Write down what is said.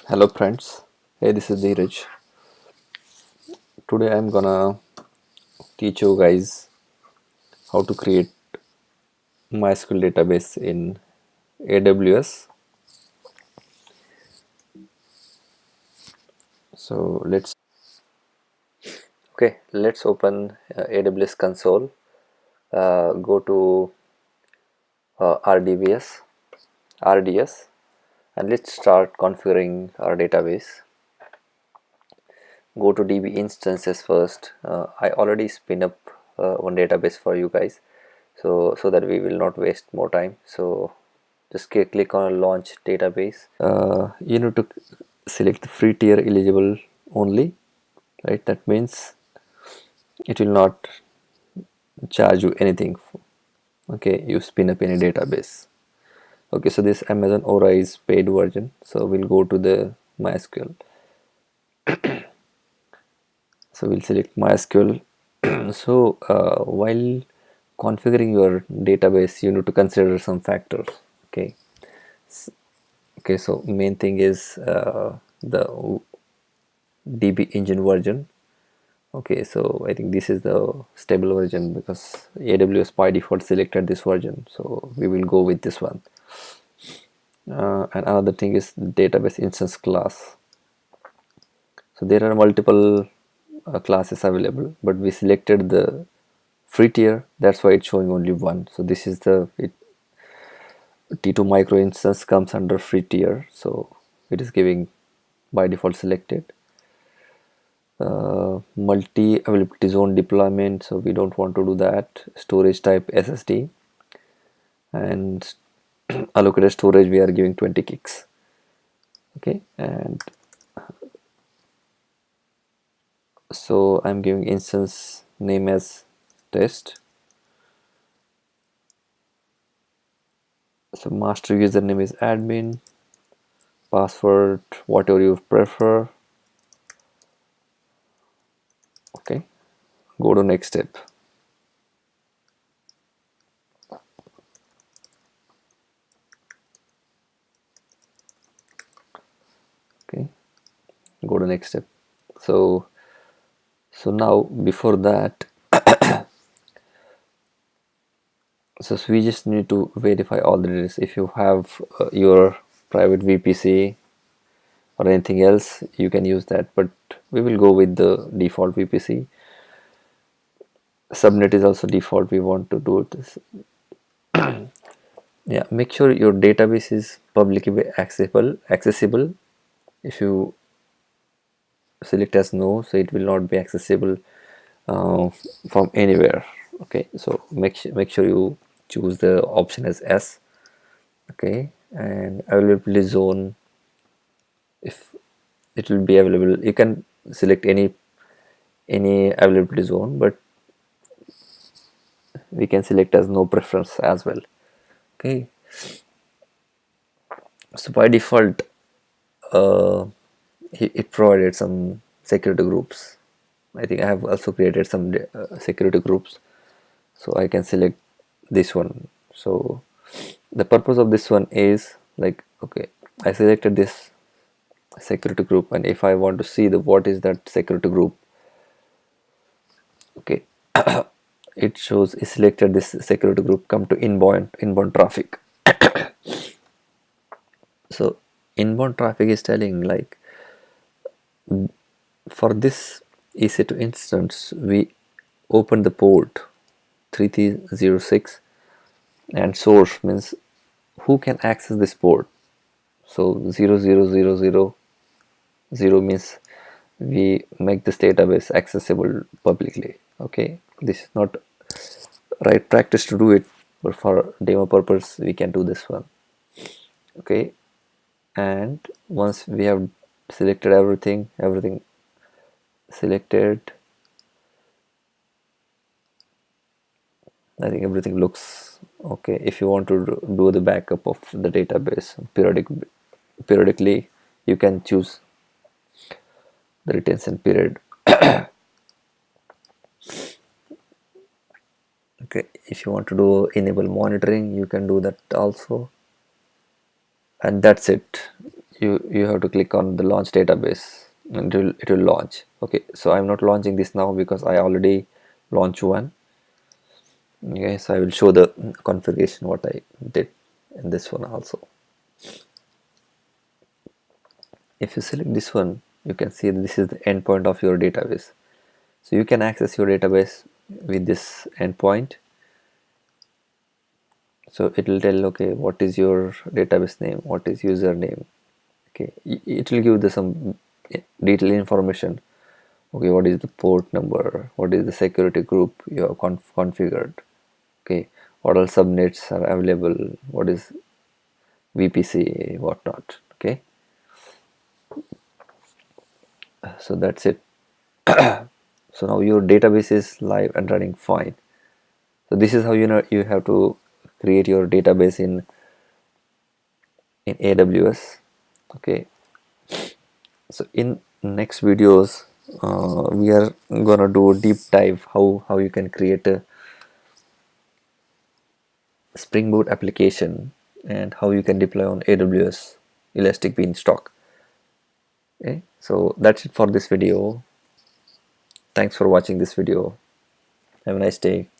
Hello friends, hey, this is Dheeraj. Today I'm gonna teach you guys how to create MySQL database in AWS. So let's open AWS console. Go to RDS, and let's start configuring our database. Go to DB instances first. I already spin up one database for you guys, so that we will not waste more time. So just click on launch database. You need to select the free tier eligible only, right? That means it will not charge you anything. Okay, you spin up any database. Okay, so this Amazon Aura is paid version, so we'll go to the MySQL. So we'll select MySQL. So while configuring your database, you need to consider some factors. Okay, okay. So main thing is the DB engine version. Okay, so I think this is the stable version because AWS by default selected this version, so we will go with this one. And another thing is database instance class. So there are multiple classes available, but we selected the free tier. That's why it's showing only one. So this is the T2 micro instance comes under free tier, so it is giving by default selected. Multi availability zone deployment, so we don't want to do that. Storage type SSD, and allocated storage we are giving 20 gigs. Okay, and so I'm giving instance name as test. So master username is admin, password whatever you prefer. Okay, go to next step. Okay, go to next step. So now before that, so we just need to verify all the details. If you have your private VPC or anything else, you can use that, but we will go with the default VPC. Subnet is also default. We want to do this. Yeah, make sure your database is publicly accessible. If you select as no, so it will not be accessible uh, from anywhere. Okay, so make sure you choose the option as S. Okay, and availability zone, if it will be available, you can select any availability zone, but we can select as no preference as well. Okay, so by default uh, it provided some security groups. I think I have also created some security groups, so I can select this one. So the purpose of this one is like, okay, I selected this security group, and if I want to see the what is that security group, okay, it shows is selected this security group, come to inbound traffic. So inbound traffic is telling like for this EC2 instance we open the port 3306, and source means who can access this port. So 00000 means we make this database accessible publicly. Okay, this is not right practice to do it, but for demo purpose we can do this one. Okay, and once we have selected everything selected, I think everything looks okay. If you want to do the backup of the database periodically, you can choose the retention period. Okay, if you want to do enable monitoring, you can do that also, and that's it. you have to click on the launch database and it will launch. Okay, so I'm not launching this now because I already launched one. Okay, so I will show the configuration what I did in this one also. If you select this one, you can see this is the endpoint of your database. So you can access your database with this endpoint. So it will tell, okay, what is your database name, what is username. Okay, it will give the some detailed information. Okay, what is the port number, what is the security group you have configured. Okay, what all subnets are available, what is VPC, whatnot. Okay, so that's it. So now your database is live and running fine. So this is how you have to create your database in AWS. Okay, so in next videos we are gonna do a deep dive how you can create a Spring Boot application and how you can deploy on AWS Elastic Beanstalk. Okay, so that's it for this video. Thanks for watching this video. Have a nice day.